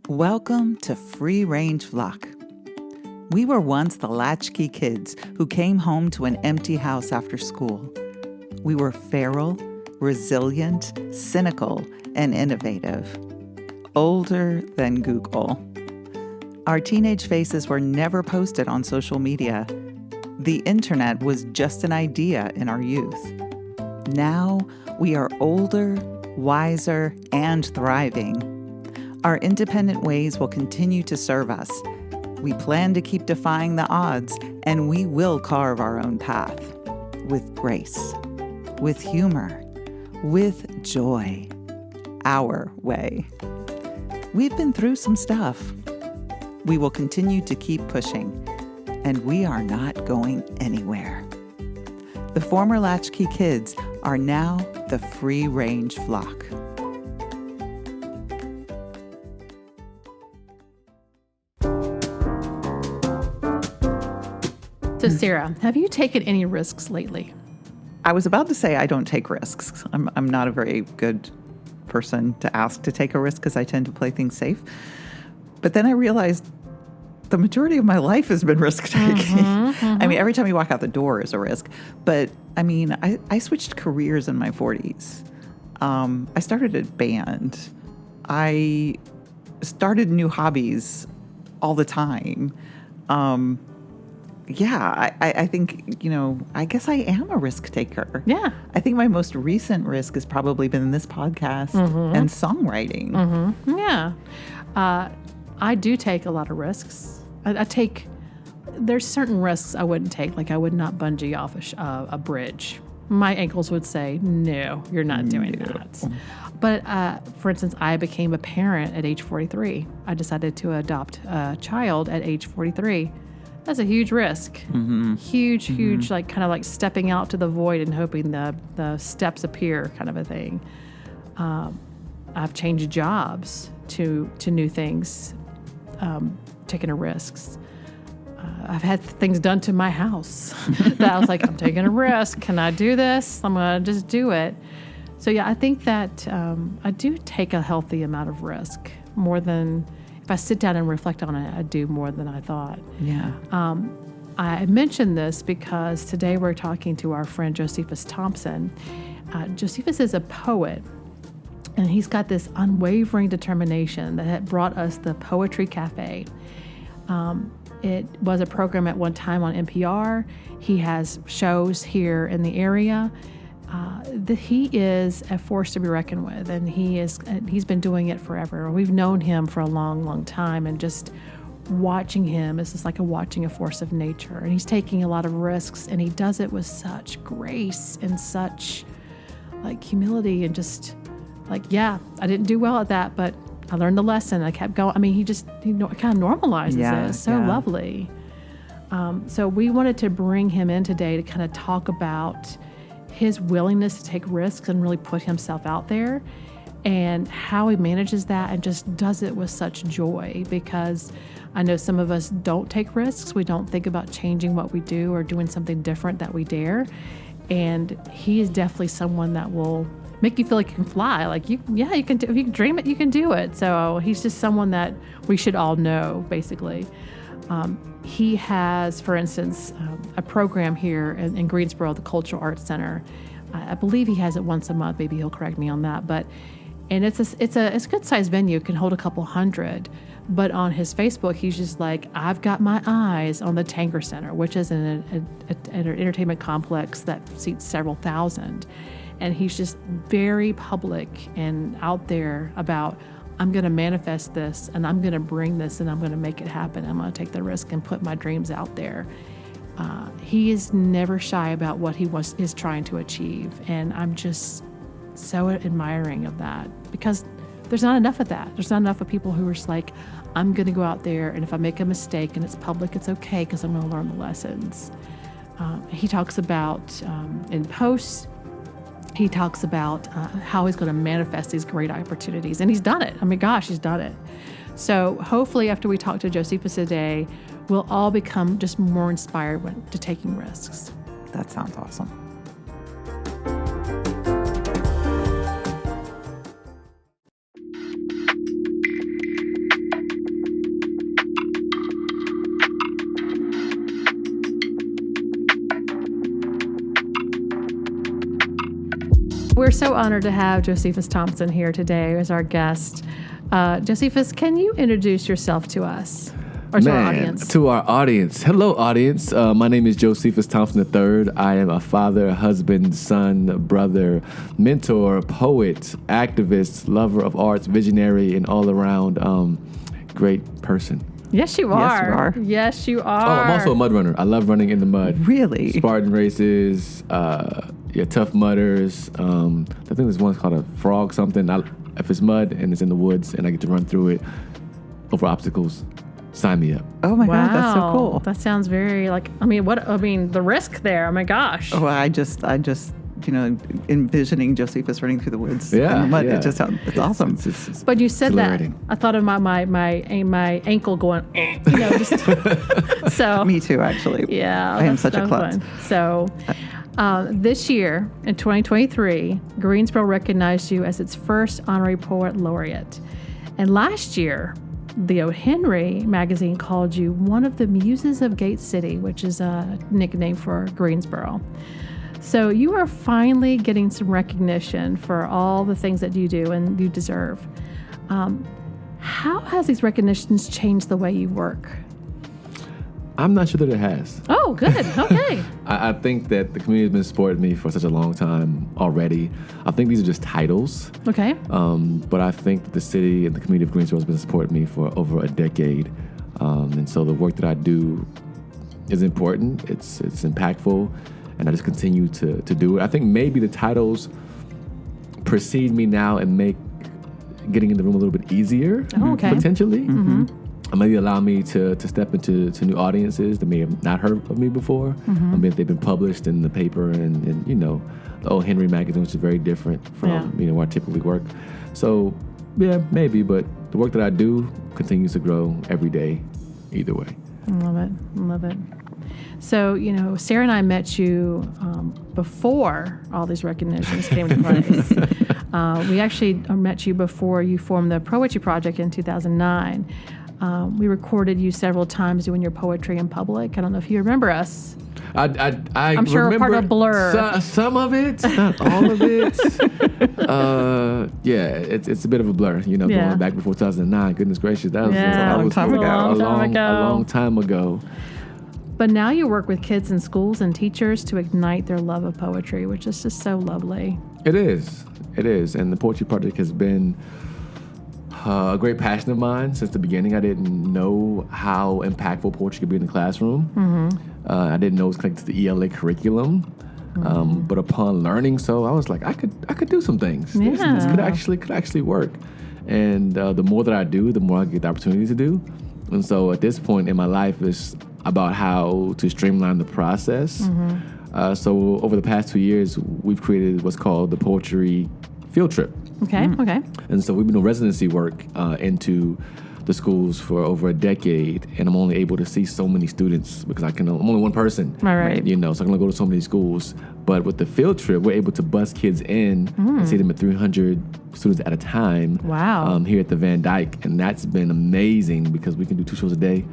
Welcome to Free Range Flock. We were once the latchkey kids who came home to an empty house after school. We were feral, resilient, cynical, and innovative. Older than Google. Our teenage faces were never posted on social media. The internet was just an idea in our youth. Now we are older, wiser, and thriving. Our independent ways will continue to serve us. We plan to keep defying the odds, and we will carve our own path with grace, with humor, with joy, our way. We've been through some stuff. We will continue to keep pushing, and we are not going anywhere. The former latchkey kids are now the free range flock. So Sarah, have you taken any risks lately? I was about to say I don't take risks. I'm not a very good person to ask to take a risk because I tend to play things safe. But then I realized the majority of my life has been risk taking. I mean, every time you walk out the door is a risk. But I mean, I switched careers in my 40s. I started a band. I started new hobbies all the time. I think, I guess I am a risk taker. Yeah. I think my most recent risk has probably been this podcast and songwriting. Yeah. I do take a lot of risks. There's certain risks I wouldn't take, like I would not bungee off a bridge. My ankles would say, no, you're not doing that. But for instance, I became a parent at age 43. I decided to adopt a child at age 43. That's a huge risk. Huge, like kind of like stepping out to the void and hoping the steps appear kind of a thing. I've changed jobs to new things, taking risks. I've had things done to my house that I was like, I'm taking a risk. Can I do this? I'm going to just do it. So yeah, I think that I do take a healthy amount of risk, more than, if I sit down and reflect on it, I do more than I thought. Yeah. I mentioned this because today we're talking to our friend Josephus Thompson. Josephus is a poet, and he's got this unwavering determination that had brought us the Poetry Cafe. It was a program at one time on NPR. He has shows here in the area. He is a force to be reckoned with, and he's been doing it forever. We've known him for a long, long time, and just watching him is just like watching a force of nature. And he's taking a lot of risks, and he does it with such grace and such like humility, and just like, yeah, I didn't do well at that, but I learned the lesson. I kept going. I mean, he kind of normalizes it. It's so lovely. So we wanted to bring him in today to kind of talk about his willingness to take risks and really put himself out there, and how he manages that and just does it with such joy. Because I know some of us don't take risks. We don't think about changing what we do or doing something different that we dare. And he is definitely someone that will make you feel like you can fly. Like, you can do, if you can dream it, you can do it. So he's just someone that we should all know, basically. He has, for instance, a program here in Greensboro, the Cultural Arts Center. I believe he has it once a month. Maybe he'll correct me on that. And it's a good sized venue. It can hold a couple hundred. But on his Facebook, he's just like, I've got my eyes on the Tanger Center, which is an entertainment complex that seats several thousand. And he's just very public and out there about, I'm going to manifest this, and I'm going to bring this, and I'm going to make it happen. I'm going to take the risk and put my dreams out there. He is never shy about what he is trying to achieve. And I'm just so admiring of that, because there's not enough of that. There's not enough of people who are just like, I'm going to go out there, and if I make a mistake and it's public, it's okay, because I'm going to learn the lessons. He talks about in posts, he talks about how he's going to manifest these great opportunities. And he's done it. I mean, gosh, he's done it. So hopefully after we talk to Josephus today, we'll all become just more inspired to taking risks. That sounds awesome. We're so honored to have Josephus Thompson here today as our guest. Josephus, can you introduce yourself to us or to our audience? To our audience. Hello, audience. My name is Josephus Thompson III. I am a father, husband, son, brother, mentor, poet, activist, lover of arts, visionary, and all-around great person. Yes, you are. Yes, you are. Oh, I'm also a mud runner. I love running in the mud. Really? Spartan races, tough mudders. I think there's one called a frog something. If it's mud and it's in the woods and I get to run through it over obstacles, sign me up. Oh my God, that's so cool. That sounds very the risk there. Oh my gosh. Oh, I just envisioning Josephus running through the woods. In the mud. It just sounds, it's awesome. It's but you said that. exhilarating. I thought of my ankle going, just so. Me too, actually. Yeah. I am such a klutz. Fun. So this year, in 2023, Greensboro recognized you as its first honorary Poet Laureate. And last year, the O. Henry magazine called you one of the muses of Gate City, which is a nickname for Greensboro. So you are finally getting some recognition for all the things that you do and you deserve. How has these recognitions changed the way you work? I'm not sure that it has. Oh, good. Okay. I think that the community has been supporting me for such a long time already. I think these are just titles. Okay. But I think that the city and the community of Greensboro has been supporting me for over a decade. And so the work that I do is important. It's impactful. And I just continue to do it. I think maybe the titles precede me now and make getting in the room a little bit easier, potentially. Mm-hmm. And maybe allow me to step into new audiences that may have not heard of me before. I mean, they've been published in the paper and the O. Henry magazine, which is very different from where I typically work. So, yeah, maybe, but the work that I do continues to grow every day, either way. I love it. So, Sarah and I met you before all these recognitions came to place. We actually met you before you formed the Poetry Project in 2009. We recorded you several times doing your poetry in public. I don't know if you remember us. I'm sure remember part of Blur. Some of it, not all of it. It's a bit of a blur, going back before 2009. Goodness gracious, that was a long time ago. A long time ago. But now you work with kids in schools and teachers to ignite their love of poetry, which is just so lovely. It is. And the Poetry Project has been a great passion of mine since the beginning. I didn't know how impactful poetry could be in the classroom. Mm-hmm. I didn't know it was connected to the ELA curriculum. Mm-hmm. But upon learning so, I was like, I could do some things. Yeah. This could actually work. And the more that I do, the more I get the opportunity to do. And so at this point in my life, it's about how to streamline the process. Mm-hmm. So over the past 2 years, we've created what's called the Poetry Field Trip. Okay. And so we've been doing residency work into the schools for over a decade, and I'm only able to see so many students because I'm only one person. Right. So I can only go to so many schools. But with the field trip, we're able to bus kids in and see them at 300 students at a time. Wow. Here at the Van Dyke, and that's been amazing because we can do 2 shows a day,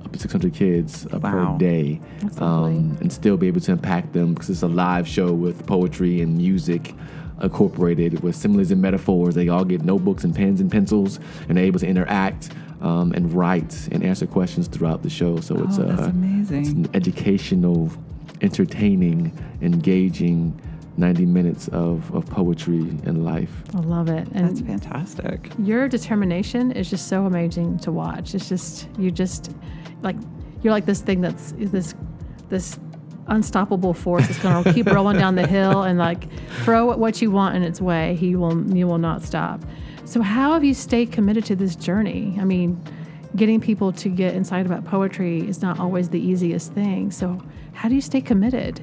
up to 600 kids per day, and still be able to impact them because it's a live show with poetry and music incorporated with similes and metaphors. They all get notebooks and pens and pencils, and they're able to interact and write and answer questions throughout the show. So it's that's amazing. It's an educational, entertaining, engaging 90 minutes of poetry and life. I love it. And that's fantastic. Your determination is just so amazing to watch. It's just, you're like this thing that's this unstoppable force that's going to keep rolling down the hill and throw what you want in its way. You will not stop. So how have you stayed committed to this journey? I mean, getting people to get excited about poetry is not always the easiest thing. So how do you stay committed?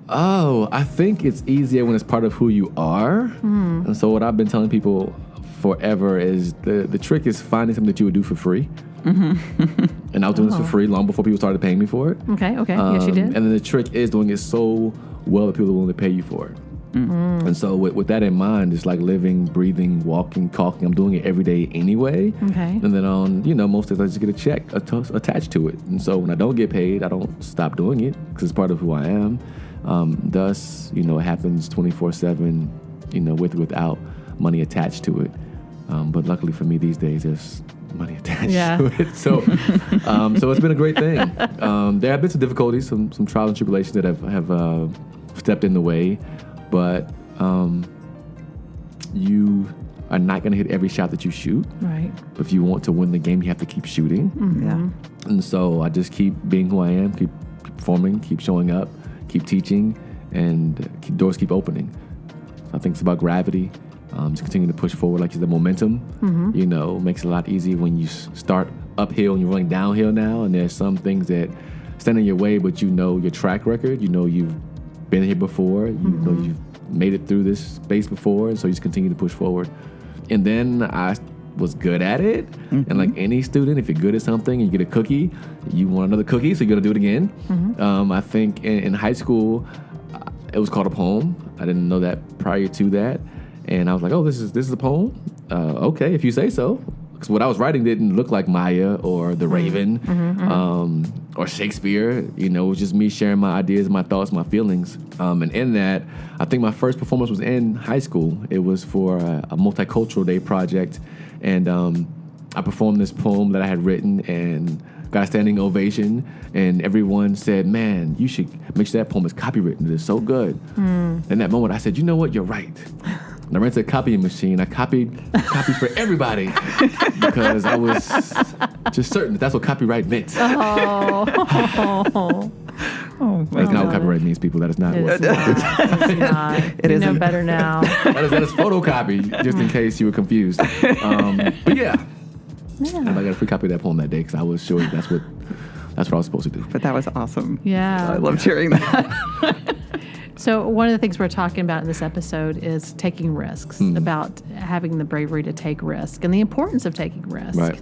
Oh, I think it's easier when it's part of who you are. And so what I've been telling people forever is the trick is finding something that you would do for free. Mm-hmm. And I was doing this for free long before people started paying me for it. Okay. Yes, you did. And then the trick is doing it so well that people are willing to pay you for it. Mm-hmm. And so with that in mind, it's like living, breathing, walking, talking. I'm doing it every day anyway. Okay. And then on, most days I just get a check attached to it. And so when I don't get paid, I don't stop doing it because it's part of who I am. Thus, it happens 24/7, with or without money attached to it. But luckily for me these days, there's money attached to it. So it's been a great thing. There have been some difficulties, some trials and tribulations that have stepped in the way, but you are not going to hit every shot that you shoot. Right. But if you want to win the game, you have to keep shooting. Mm-hmm. Yeah. And so I just keep being who I am, keep performing, keep showing up, keep teaching, and doors keep opening. So I think it's about gravity. Just continue to push forward, like the momentum. Makes it a lot easier when you start uphill and you're running downhill now. And there's some things that stand in your way, but your track record. You've been here before. You've made it through this space before, and so you just continue to push forward. And then I was good at it. And like any student, if you're good at something and you get a cookie, you want another cookie, so you're going to do it again. I think in high school, it was called a poem. I didn't know that prior to that. And I was like, oh, this is a poem? Okay, if you say so. Because what I was writing didn't look like Maya or The Raven or Shakespeare. It was just me sharing my ideas, my thoughts, my feelings. And in that, I think my first performance was in high school. It was for a multicultural day project. And I performed this poem that I had written and got a standing ovation. And everyone said, man, you should make sure that poem is copywritten. It is so good. In that moment, I said, you know what? You're right. And I ran to a copying machine. I copied copies for everybody because I was just certain that's what copyright meant. Oh That's not what copyright means, people. That is not what It's not. You know better now. that is photocopy, just in case you were confused. But yeah. And I got a free copy of that poem that day because I was sure that's what I was supposed to do. But that was awesome. Yeah. I loved hearing that. So one of the things we're talking about in this episode is taking risks, about having the bravery to take risk and the importance of taking risk. Right.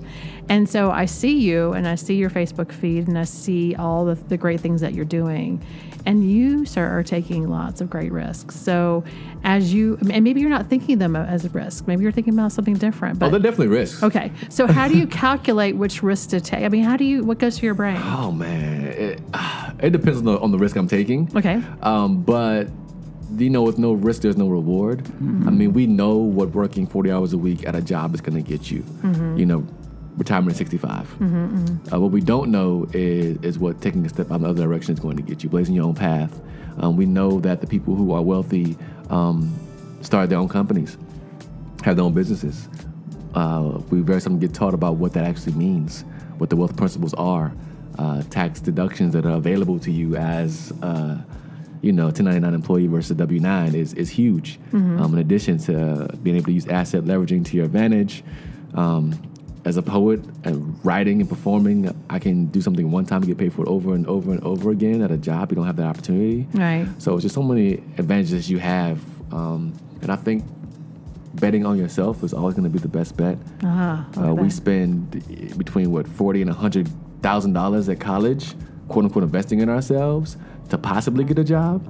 And so I see you and I see your Facebook feed and I see all the great things that you're doing. And you, sir, are taking lots of great risks. So and maybe you're not thinking them as a risk. Maybe you're thinking about something different. But, they're definitely risks. Okay. So how do you calculate which risk to take? I mean, what goes through your brain? Oh, man. It depends on the risk I'm taking. Okay. But, with no risk, there's no reward. I mean, we know what working 40 hours a week at a job is going to get you. Retirement at 65. What we don't know is what taking a step out in the other direction is going to get you, blazing your own path. We know that the people who are wealthy start their own companies, have their own businesses. We very seldom get taught about what that actually means, what the wealth principles are, tax deductions that are available to you as 1099 employee versus W-9 is huge. In addition to being able to use asset leveraging to your advantage. As a poet, and writing and performing, I can do something one time and get paid for it over and over and over again. At a job, you don't have that opportunity. Right. So it's just so many advantages you have. And I think betting on yourself is always going to be the best bet. We spend between $40,000 and $100,000 at college, quote unquote, investing in ourselves to possibly get a job.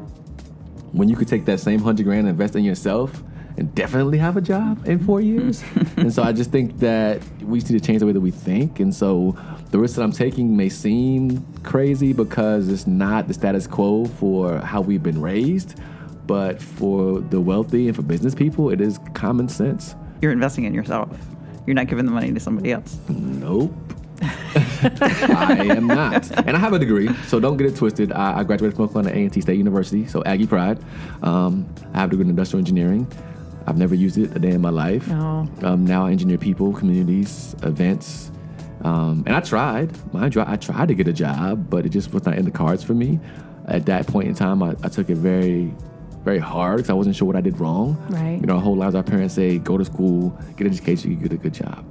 When you could take that same $100,000 and invest in yourself and definitely have a job in 4 years. And so I just think that we just need to change the way that we think. And so the risk that I'm taking may seem crazy because it's not the status quo for how we've been raised, but for the wealthy and for business people, it is common sense. You're investing in yourself. You're not giving the money to somebody else. Nope. I am not. And I have a degree, so don't get it twisted. I graduated from Oklahoma A&T State University, so Aggie Pride. I have a degree in industrial engineering. I've never used it a day in my life. No. Now I engineer people, communities, events. And I tried. Mind you, I tried to get a job, but it just was not in the cards for me. At that point in time, I took it very, very hard because I wasn't sure what I did wrong. Right. Our whole lives, our parents say, go to school, get an education, you get a good job.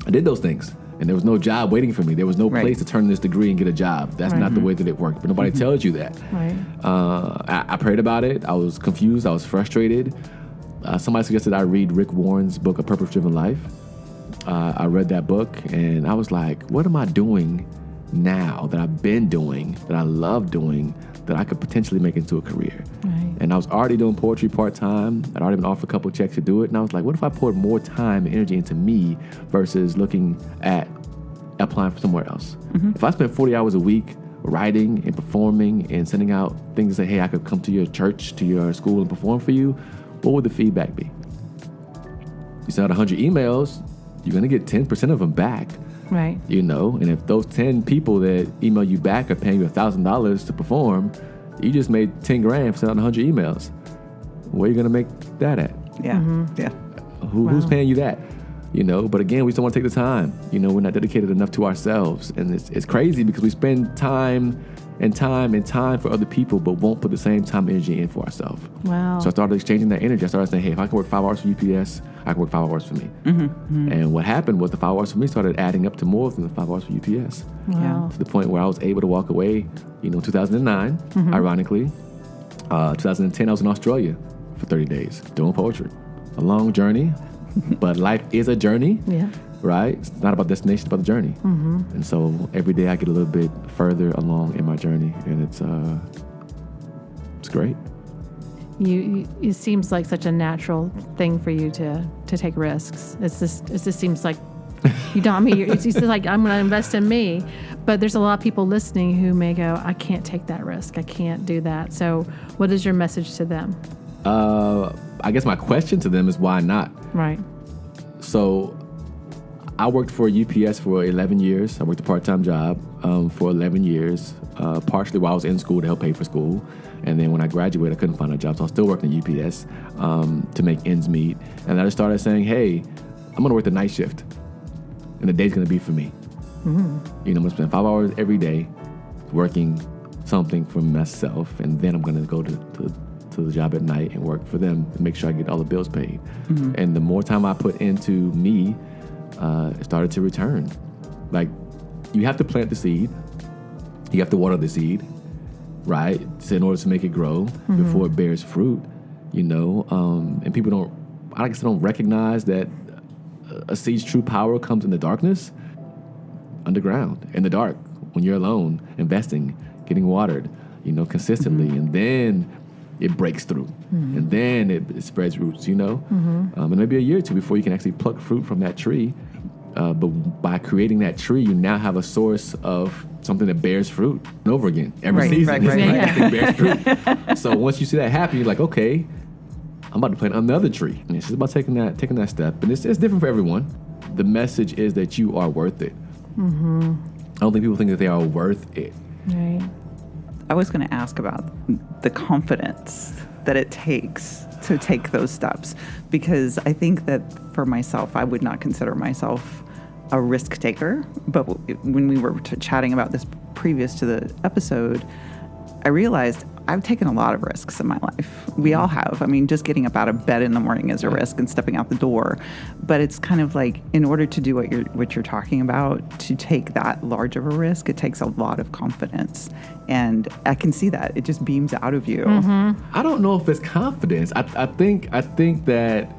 I did those things. And there was no job waiting for me. There was no place to turn this degree and get a job. That's not the way that it worked. But nobody tells you that. Right. I prayed about it. I was confused. I was frustrated. Somebody suggested I read Rick Warren's book, A Purpose-Driven Life. I read that book, and I was like, what am I doing now that I've been doing, that I love doing, that I could potentially make into a career? Right. And I was already doing poetry part-time. I'd already been offered a couple of checks to do it. And I was like, what if I poured more time and energy into me versus looking at applying for somewhere else? If I spent 40 hours a week writing and performing and sending out things that, hey, I could come to your church, to your school and perform for you, what would the feedback be? You send out 100 emails, you're going to get 10% of them back. Right. You know, and if those 10 people that email you back are paying you $1,000 to perform, you just made 10 grand for sending out 100 emails. Where are you going to make that at? Yeah. Yeah. Who's paying you that? You know, but again, we just don't want to take the time. You know, we're not dedicated enough to ourselves. And it's crazy because we spend time for other people, but won't put the same time and energy in for ourselves. Wow. So I started exchanging that energy. I started saying, hey, if I can work 5 hours for UPS, I can work 5 hours for me. And what happened was the 5 hours for me started adding up to more than the 5 hours for UPS. Wow. To the point where I was able to walk away, 2009, ironically. 2010, I was in Australia for 30 days doing poetry. A long journey, but life is a journey. Yeah. Right? It's not about destination, it's about the journey. And so every day I get a little bit further along in my journey, and it's great. It seems like such a natural thing for you to take risks. It just seems like you don't. I mean, it's just like, I'm going to invest in me. But there's a lot of people listening who may go, I can't take that risk. I can't do that. So what is your message to them? I guess my question to them is why not? Right. So I worked for UPS for 11 years. I worked a part-time job for 11 years, partially while I was in school to help pay for school. And then when I graduated, I couldn't find a job, so I was still working at UPS to make ends meet. And I just started saying, hey, I'm going to work the night shift, and the day's going to be for me. I'm going to spend 5 hours every day working something for myself, and then I'm going to go to the job at night and work for them and make sure I get all the bills paid. And the more time I put into me, it started to return. Like, you have to plant the seed. You have to water the seed, right? So in order to make it grow before it bears fruit, and people don't recognize that a seed's true power comes in the darkness, underground, in the dark, when you're alone, investing, getting watered, consistently. And then it breaks through. And then it spreads roots, and maybe a year or two before you can actually pluck fruit from that tree. But by creating that tree, you now have a source of something that bears fruit over again. Every season, that thing bears fruit. So once you see that happen, you're like, okay, I'm about to plant another tree. And it's just about taking that step. And it's different for everyone. The message is that you are worth it. I don't think people think that they are worth it. Right. I was going to ask about the confidence that it takes to take those steps, because I think that for myself, I would not consider myself a risk taker. But when we were chatting about this previous to the episode, I realized I've taken a lot of risks in my life. We all have. I mean, just getting up out of bed in the morning is a risk, and stepping out the door. But it's kind of like, in order to do what you're talking about, to take that large of a risk, it takes a lot of confidence. And I can see that. It just beams out of you. I don't know if it's confidence. I think that,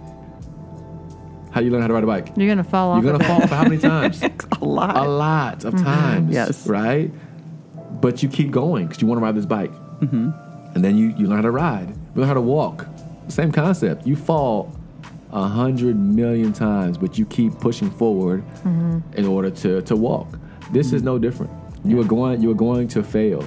how you learn how to ride a bike? You're going to fall off. You're going to fall off how many times? A lot. A lot of times. Yes. Right? But you keep going because you want to ride this bike. And then you learn how to ride. You learn how to walk. Same concept. You fall 100 million times, but you keep pushing forward in order to walk. This is no different. You are going to fail.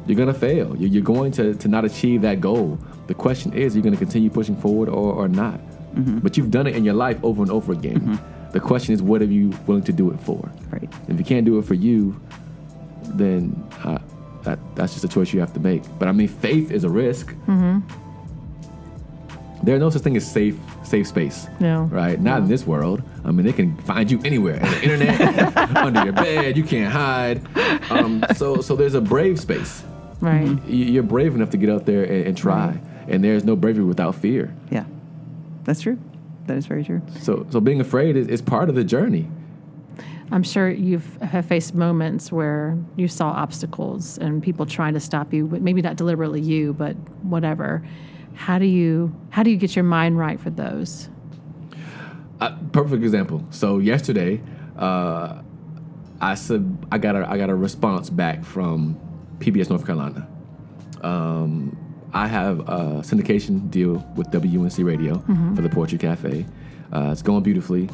You're going to fail. You're going to not achieve that goal. The question is, you're going to continue pushing forward or not. But you've done it in your life over and over again. The question is, what are you willing to do it for? Right. If you can't do it for you, then that's just a choice you have to make. But I mean, faith is a risk. There's no such thing as safe space. No. Right? Not in this world. I mean, they can find you anywhere. On the internet, under your bed, you can't hide. So there's a brave space. Right. You're brave enough to get out there and try. Right. And there's no bravery without fear. Yeah. That's true. That is very true. So being afraid is part of the journey. I'm sure have faced moments where you saw obstacles and people trying to stop you, but maybe not deliberately you, but whatever. How do you get your mind right for those? Perfect example. So yesterday, I got a response back from PBS North Carolina. I have a syndication deal with WUNC Radio for the Poetry Cafe. It's going beautifully.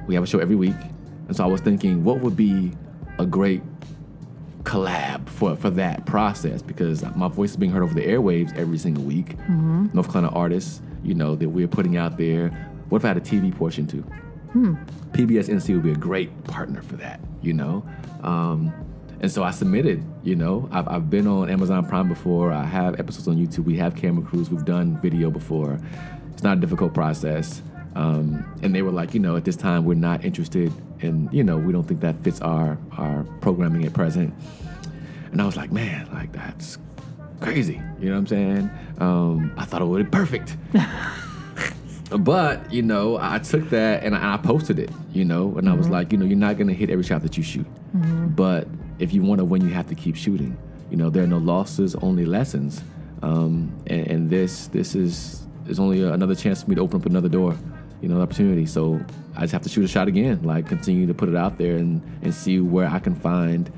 We have a show every week. And so I was thinking, what would be a great collab for that process, because my voice is being heard over the airwaves every single week. North Carolina artists, that we're putting out there. What if I had a TV portion too? PBS NC would be a great partner for that, And so I submitted, I've been on Amazon Prime before. I have episodes on YouTube. We have camera crews. We've done video before. It's not a difficult process. And they were like, at this time, we're not interested in, we don't think that fits our programming at present. And I was like, man, like that's crazy. You know what I'm saying? I thought it would be perfect. But, I took that and I posted it, and I was like, you're not going to hit every shot that you shoot. But if you want to win, you have to keep shooting. There are no losses, only lessons. And this is only another chance for me to open up another door, opportunity. So I just have to shoot a shot again, like continue to put it out there and see where I can find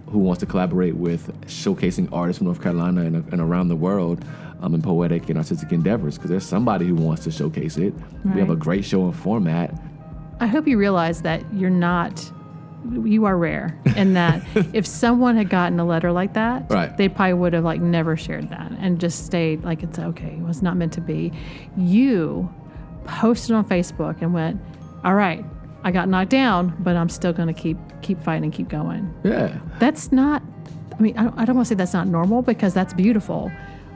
who wants to collaborate with showcasing artists from North Carolina and around the world in poetic and artistic endeavors, because there's somebody who wants to showcase it. Right. We have a great show and format. I hope you realize that you are rare, and that if someone had gotten a letter like that, right, they probably would have never shared that and just stayed like, it's okay, it was not meant to be. You posted on Facebook and went, all right, I got knocked down, but I'm still going to keep fighting and keep going. Yeah. That's not, I don't want to say that's not normal, because that's beautiful.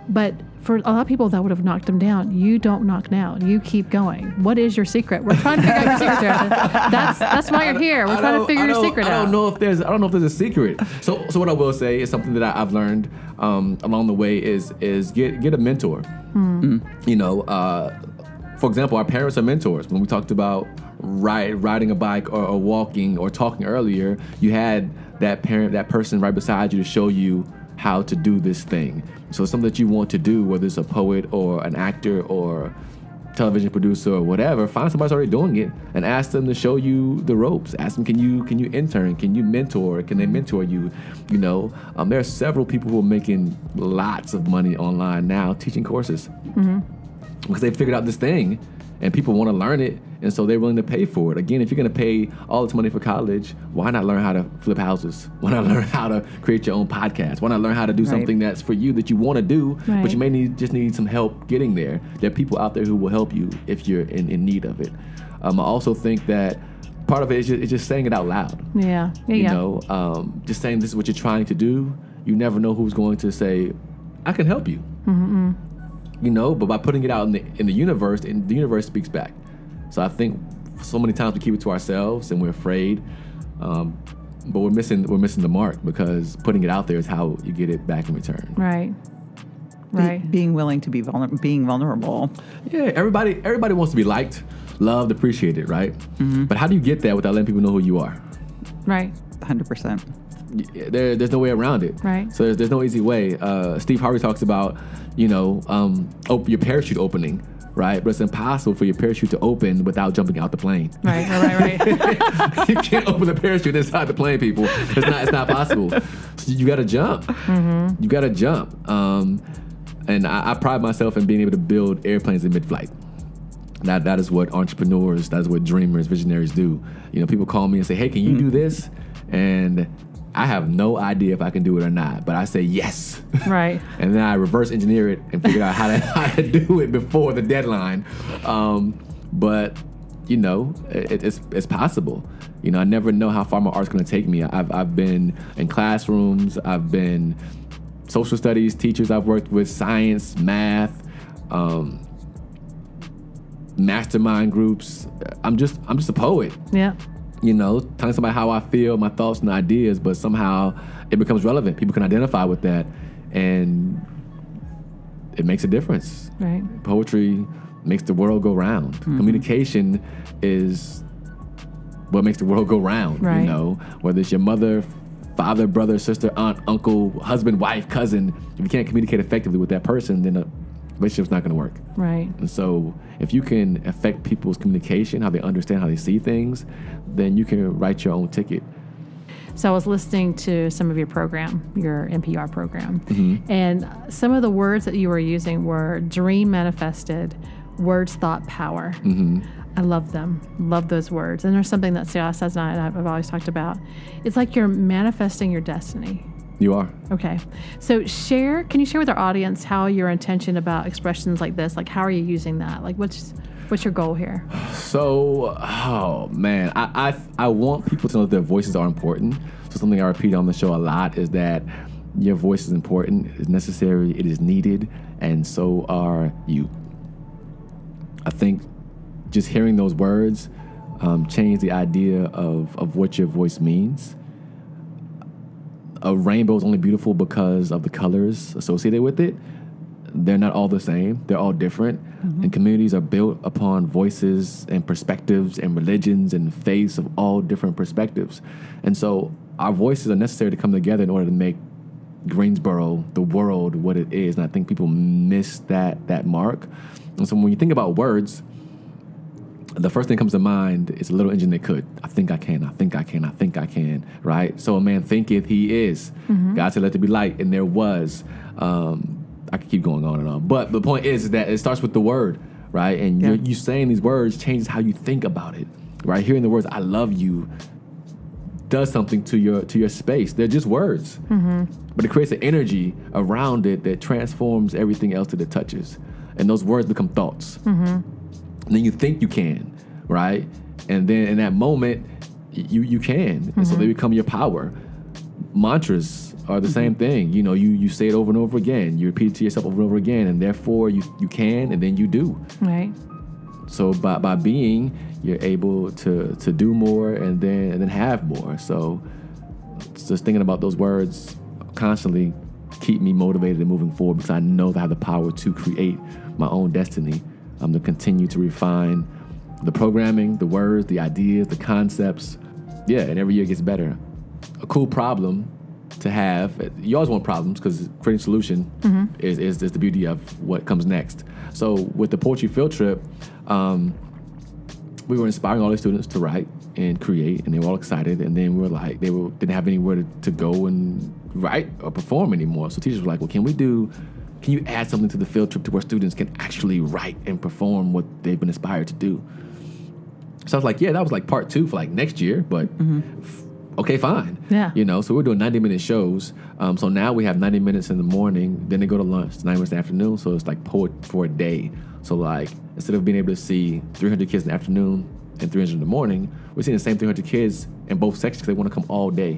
But for a lot of people that would have knocked them down, you don't knock down. You keep going. What is your secret? We're trying to figure out your secret, Jonathan. That's why you're here. We're trying to figure your secret out. I don't know if there's a secret. So what I will say is something that I've learned along the way is get a mentor. For example, our parents are mentors. When we talked about riding a bike or walking or talking earlier, you had that person right beside you to show you how to do this thing. So something that you want to do, whether it's a poet or an actor or television producer or whatever, find somebody who's already doing it and ask them to show you the ropes. Ask them, can you intern? Can you mentor? Can they mentor you? There are several people who are making lots of money online now teaching courses because they figured out this thing and people want to learn it, and so they're willing to pay for it. Again, if you're going to pay all this money for college, why not learn how to flip houses? Why not learn how to create your own podcast? Why not learn how to do something that's for you that you want to do, but you may just need some help getting there? There are people out there who will help you if you're in need of it. I also think that part of it is just saying it out loud. Yeah. Just saying this is what you're trying to do. You never know who's going to say, I can help you. But by putting it out in the universe, and the universe speaks back. So I think so many times we keep it to ourselves and we're afraid, but we're missing the mark, because putting it out there is how you get it back in return. Right. Being willing to be being vulnerable. Yeah, everybody wants to be liked, loved, appreciated, right? But how do you get that without letting people know who you are? Right. 100%. There's no way around it. Right. So there's no easy way. Steve Harvey talks about, your parachute opening, right? But it's impossible for your parachute to open without jumping out the plane. Right. You can't open the parachute inside the plane, people. It's not possible. So you got to jump. You got to jump. And I pride myself in being able to build airplanes in mid-flight. That is what entrepreneurs, that is what dreamers, visionaries do. People call me and say, hey, can you do this? And I have no idea if I can do it or not, but I say yes. Right. And then I reverse engineer it and figure out how to do it before the deadline. But it's possible. I never know how far my art's going to take me. I've been in classrooms. I've been social studies teachers. I've worked with science, math, mastermind groups. I'm just a poet. Yeah. Telling somebody how I feel, my thoughts and ideas, but somehow it becomes relevant. People can identify with that, and it makes a difference. Right. Poetry makes the world go round. Communication is what makes the world go round. Right. Whether it's your mother, father, brother, sister, aunt, uncle, husband, wife, cousin, if you can't communicate effectively with that person, then the relationship's not going to work. Right. And so if you can affect people's communication, how they understand, how they see things, then you can write your own ticket. So I was listening to some of your program, your NPR program, and some of the words that you were using were dream manifested, words, thought, power. Mm-hmm. I love them. Love those words. And there's something that Sarah says, and I've always talked about. It's like you're manifesting your destiny. You are. Okay. So can you share with our audience how your intention about expressions like this, like how are you using that? Like what's your goal here? So, oh man, I want people to know that their voices are important. So something I repeat on the show a lot is that your voice is important, it's necessary, it is needed, and so are you. I think just hearing those words change the idea of what your voice means. A rainbow is only beautiful because of the colors associated with it. They're not all the same. They're all different. Mm-hmm. And communities are built upon voices and perspectives and religions and faiths of all different perspectives. And so our voices are necessary to come together in order to make Greensboro, the world, what it is. And I think people miss that mark. And so when you think about words, the first thing that comes to mind is a little engine that could. I think I can, I think I can, I think I can, right? So a man thinketh, he is. Mm-hmm. God said, let there be light, and there was. I could keep going on and on. But the point is that it starts with the word, right? And you saying these words changes how you think about it, right? Hearing the words, I love you, does something to your space. They're just words. Mm-hmm. But it creates an energy around it that transforms everything else that it touches. And those words become thoughts. Mm-hmm. And then you think you can, right? And then in that moment, you can. Mm-hmm. And so they become your power. Mantras are the mm-hmm. same thing. You know, you say it over and over again. You repeat it to yourself over and over again, and therefore you can, and then you do. Right. So by being, you're able to do more and then have more. So just thinking about those words constantly keep me motivated and moving forward, because I know that I have the power to create my own destiny. To continue to refine the programming, the words, the ideas, the concepts. Yeah, and every year it gets better. A cool problem to have. You always want problems because creating a solution mm-hmm. is the beauty of what comes next. So with the poetry field trip, we were inspiring all the students to write and create, and they were all excited. And then we were like, didn't have anywhere to go and write or perform anymore. So teachers were like, well, can you add something to the field trip to where students can actually write and perform what they've been inspired to do? So I was like, yeah, that was like part 2 for like next year, but okay, fine. Yeah. You know, so we're doing 90-minute shows. So now we have 90 minutes in the morning, then they go to lunch, 90 minutes in the afternoon. So it's like poet for a day. So like instead of being able to see 300 kids in the afternoon and 300 in the morning, we're seeing the same 300 kids in both sections because they want to come all day.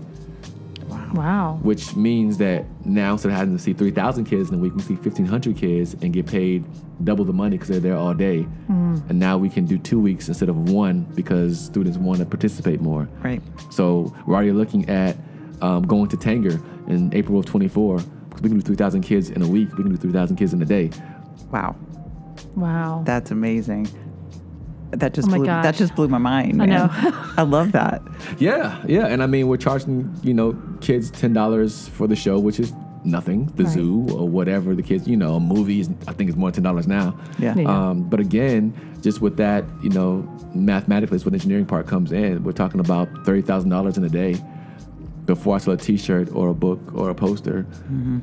Wow. Which means that now instead of having to see 3,000 kids in a week, we see 1,500 kids and get paid double the money because they're there all day. Mm. And now we can do 2 weeks instead of 1 because students want to participate more. Right. So we're already looking at going to Tanger in April of 24 because we can do 3,000 kids in a week. We can do 3,000 kids in a day. Wow. That's amazing. That just blew my mind, man. I know. I love that. Yeah. And I mean, we're charging, kids $10 for the show, which is nothing. The right. zoo or whatever the kids, movies, I think it's more than $10 now. Yeah. But again, just with that, mathematically, it's where the engineering part comes in. We're talking about $30,000 in a day before I sell a T-shirt or a book or a poster. Mm-hmm.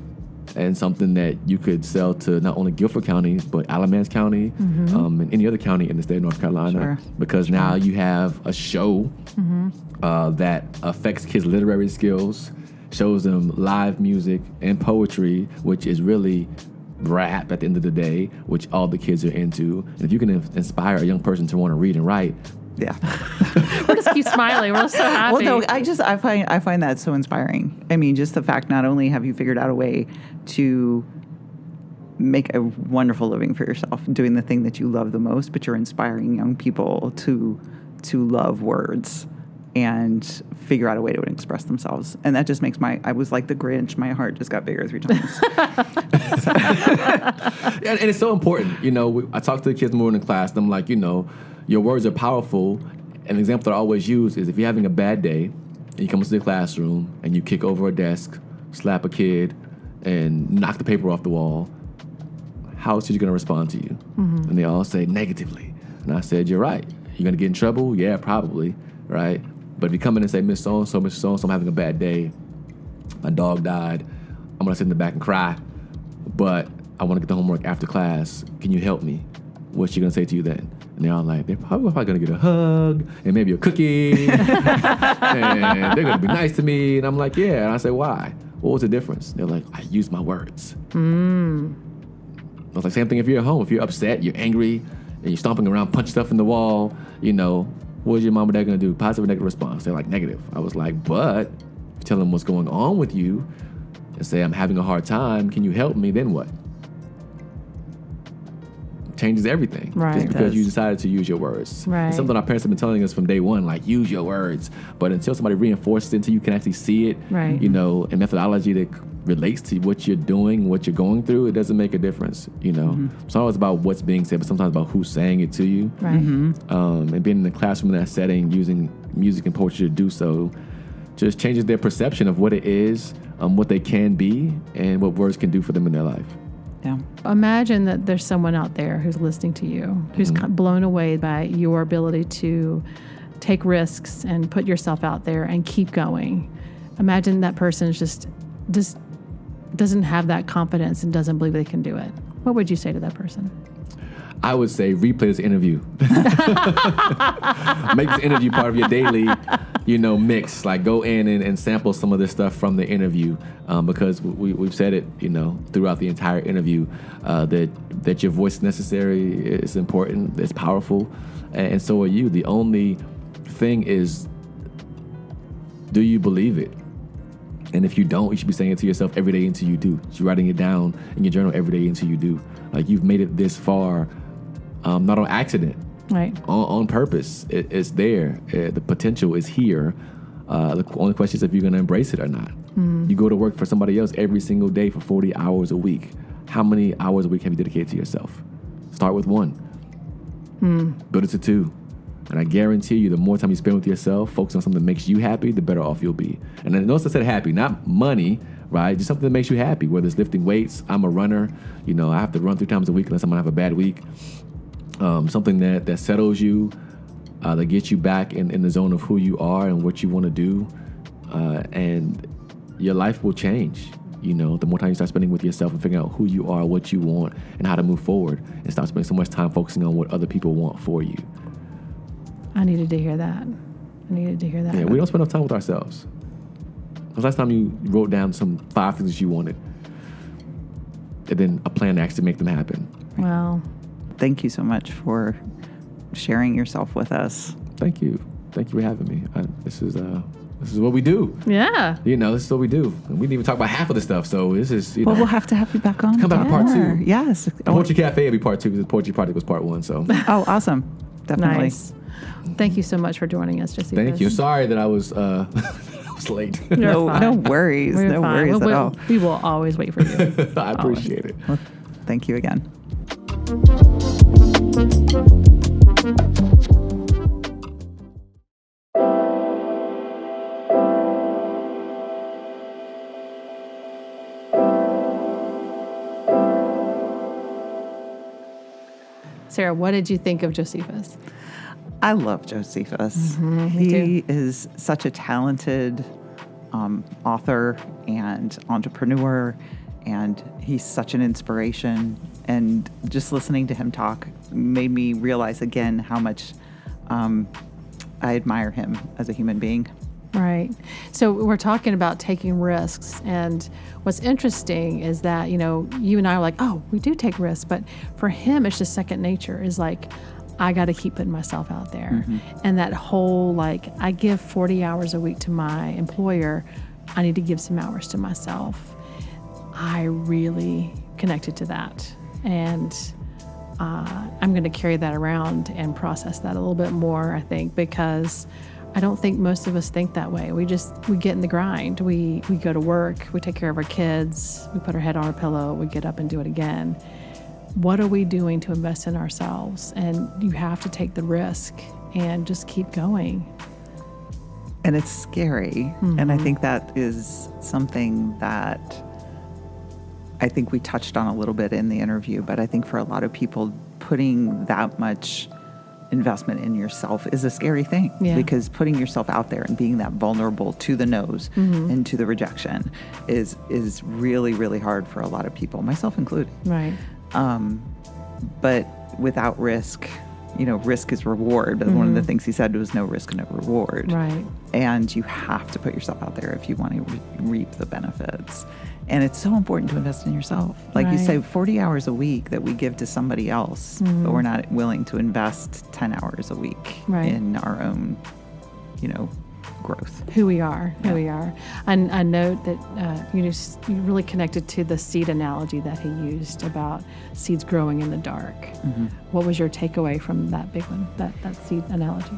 And something that you could sell to not only Guilford County, but Alamance County, mm-hmm. And any other county in the state of North Carolina. Sure. Because now you have a show mm-hmm. That affects kids' literary skills, shows them live music and poetry, which is really rap at the end of the day, which all the kids are into. And if you can inspire a young person to want to read and write, yeah. We'll just keep smiling. We're so happy. Well, no, I find that so inspiring. I mean, just the fact not only have you figured out a way to make a wonderful living for yourself doing the thing that you love the most, but you're inspiring young people to love words and figure out a way to express themselves. And that just makes I was like the Grinch. My heart just got bigger 3 times. And it's so important. I talk to the kids more in class, and I'm like, your words are powerful. An example that I always use is if you're having a bad day and you come into the classroom and you kick over a desk, slap a kid, and knock the paper off the wall, how is teacher going to respond to you? Mm-hmm. And they all say negatively. And I said, you're right. You're going to get in trouble? Yeah, probably, right? But if you come in and say, Miss So-and-so, Miss So-and-so, I'm having a bad day. My dog died. I'm going to sit in the back and cry. But I want to get the homework after class. Can you help me? what's she going to say to you then? And they're all like, they're probably going to get a hug and maybe a cookie. And they're going to be nice to me. And I'm like, yeah. And I say, why? What was the difference? They're like, I used my words. I was like, same thing if you're at home. If you're upset, you're angry, and you're stomping around, punching stuff in the wall, what is your mom or dad going to do? Positive or negative response? They're like, negative. I was like, but tell them what's going on with you and say, I'm having a hard time. Can you help me? Then what? Changes everything. Right. Just because you decided to use your words. Right. It's something our parents have been telling us from day one, like, use your words. But until somebody reinforces it, until you can actually see it, right. And methodology that relates to what you're doing, what you're going through, it doesn't make a difference, It's always about what's being said, but sometimes about who's saying it to you. Right. And being in the classroom in that setting, using music and poetry to do so, just changes their perception of what it is, what they can be, and what words can do for them in their life. Yeah. Imagine that there's someone out there who's listening to you, who's blown away by your ability to take risks and put yourself out there and keep going. Imagine that person just doesn't have that confidence and doesn't believe they can do it. What would you say to that person? I would say replay this interview. Make this interview part of your daily, mix. Like go in and sample some of this stuff from the interview, because we've said it, throughout the entire interview, that your voice is necessary, it's important, it's powerful, and so are you. The only thing is, do you believe it? And if you don't, you should be saying it to yourself every day until you do. You should be writing it down in your journal every day until you do. Like you've made it this far, not on accident, right? On purpose. It's there. The potential is here. The only question is if you're going to embrace it or not. You go to work for somebody else every single day for 40 hours a week. How many hours a week have you dedicated to yourself? Start with 1. Build it to 2. And I guarantee you, the more time you spend with yourself, focus on something that makes you happy, the better off you'll be. And then notice I said happy, not money, right? Just something that makes you happy, whether it's lifting weights. I'm a runner. I have to run 3 times a week unless I'm going to have a bad week. Something that settles you, that gets you back in the zone of who you are and what you want to do. And your life will change. The more time you start spending with yourself and figuring out who you are, what you want, and how to move forward, and stop spending so much time focusing on what other people want for you. I needed to hear that. Yeah, we don't spend enough time with ourselves. When was the last time you wrote down some 5 things that you wanted, and then a plan to actually make them happen? Well, thank you so much for sharing yourself with us. Thank you for having me. This is what we do. Yeah. This is what we do. And we didn't even talk about half of the stuff, so this is, Well, we'll have to have you back on. Come back for part 2. Yes. Poetry Cafe will be part 2 because the Poetry Project was part 1, so. Oh, awesome. Definitely. Nice. Thank you so much for joining us, Josephus. Thank you. Sorry that I was late. No worries. We're no fine. worries at all. We will always wait for you. I appreciate it. Well, thank you again. Sarah, what did you think of Josephus? I love Josephus. Me He is such a talented author and entrepreneur, and he's such an inspiration. And just listening to him talk made me realize again how much I admire him as a human being. Right. So we're talking about taking risks. And what's interesting is that, you and I are like, oh, we do take risks. But for him, it's just second nature. Is like, I got to keep putting myself out there. And that whole, I give 40 hours a week to my employer. I need to give some hours to myself. I really connected to that. And I'm going to carry that around and process that a little bit more, I think, because I don't think most of us think that way. We get in the grind. We go to work, we take care of our kids, we put our head on our pillow, we get up and do it again. What are we doing to invest in ourselves? And you have to take the risk and just keep going. And it's scary. And I think that is something that I think we touched on a little bit in the interview, but I think for a lot of people, putting that much investment in yourself is a scary thing, because putting yourself out there and being that vulnerable to the no's and to the rejection is really, really hard for a lot of people, myself included. Right. But without risk, risk is reward. But one of the things he said was no risk, no reward. Right. And you have to put yourself out there if you want to reap the benefits. And it's so important to invest in yourself. Like you say, 40 hours a week that we give to somebody else, but we're not willing to invest 10 hours a week in our own, growth. Who we are. And I note that you really connected to the seed analogy that he used about seeds growing in the dark. What was your takeaway from that big one, that seed analogy?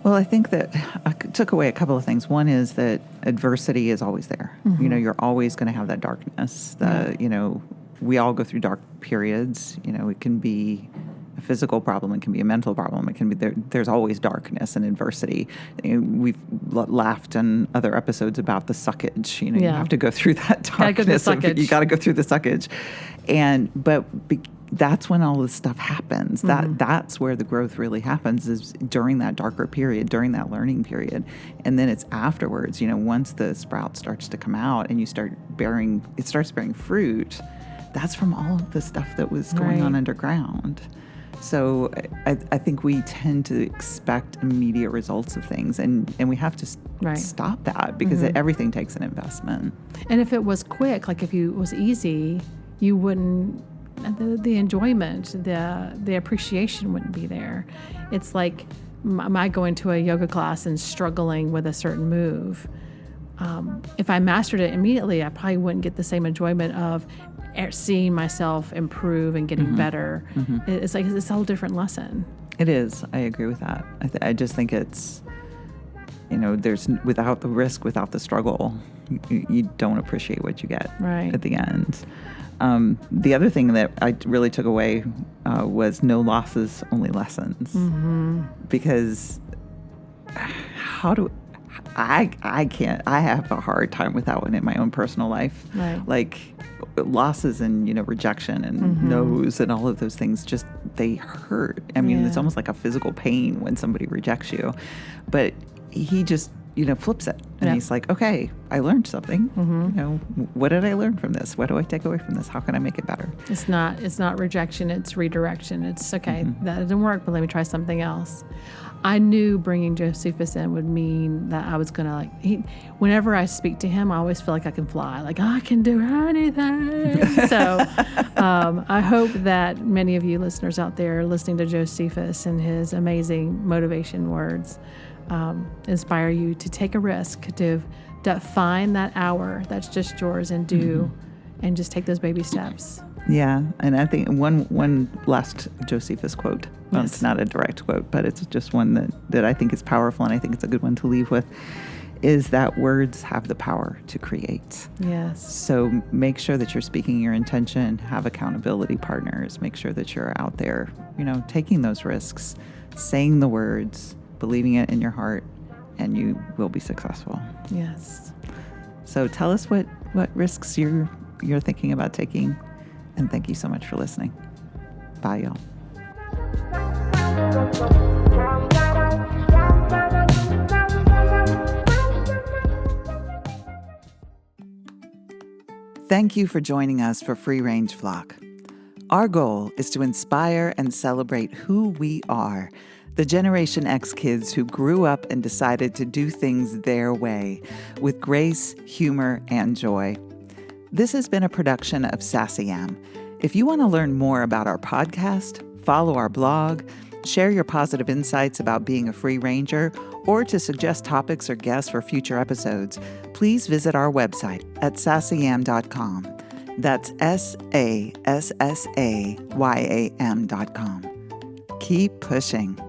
Well, I think that I took away a couple of things. One is that adversity is always there. You're always going to have that darkness. We all go through dark periods. It can be a physical problem. It can be a mental problem. It can be there's always darkness and adversity. We've laughed in other episodes about the suckage. You have to go through that darkness. You got to go through the suckage. That's when all this stuff happens. That's where the growth really happens, is during that darker period, during that learning period. And then it's afterwards, once the sprout starts to come out and it starts bearing fruit, that's from all of the stuff that was going on underground. So I think we tend to expect immediate results of things, and we have to stop that, because everything takes an investment. And if it was quick, like if it was easy, you wouldn't, the enjoyment, the appreciation wouldn't be there. It's like my going to a yoga class and struggling with a certain move. If I mastered it immediately, I probably wouldn't get the same enjoyment of seeing myself improve and getting better. It's like it's a whole different lesson. It is. I agree with that. I just think it's, there's without the risk, without the struggle, you don't appreciate what you get at the end. The other thing that I really took away was no losses, only lessons. Because I have a hard time with that one in my own personal life. Like losses and, rejection and no's and all of those things, just, they hurt. I mean, it's almost like a physical pain when somebody rejects you. But he just, flips it. And he's like, okay, I learned something. What did I learn from this? What do I take away from this? How can I make it better? It's not rejection, it's redirection. It's okay, that didn't work, but let me try something else. I knew bringing Josephus in would mean that I was going to whenever I speak to him, I always feel like I can fly, like I can do anything. So I hope that many of you listeners out there listening to Josephus and his amazing motivation words inspire you to take a risk, to find that hour that's just yours and do, and just take those baby steps. Yeah, and I think one last Josephus quote. Well, it's not a direct quote, but it's just one that I think is powerful, and I think it's a good one to leave with, is that words have the power to create. Yes. So make sure that you're speaking your intention, have accountability partners, make sure that you're out there, taking those risks, saying the words, believing it in your heart, and you will be successful. Yes. So tell us what risks you're thinking about taking. And thank you so much for listening. Bye, y'all. Thank you for joining us for Free Range Flock. Our goal is to inspire and celebrate who we are, the Generation X kids who grew up and decided to do things their way, with grace, humor, and joy. This has been a production of Sassy Am. If you want to learn more about our podcast, follow our blog, share your positive insights about being a free ranger, or to suggest topics or guests for future episodes, please visit our website at sassyam.com. That's SASSAYAM.com. Keep pushing.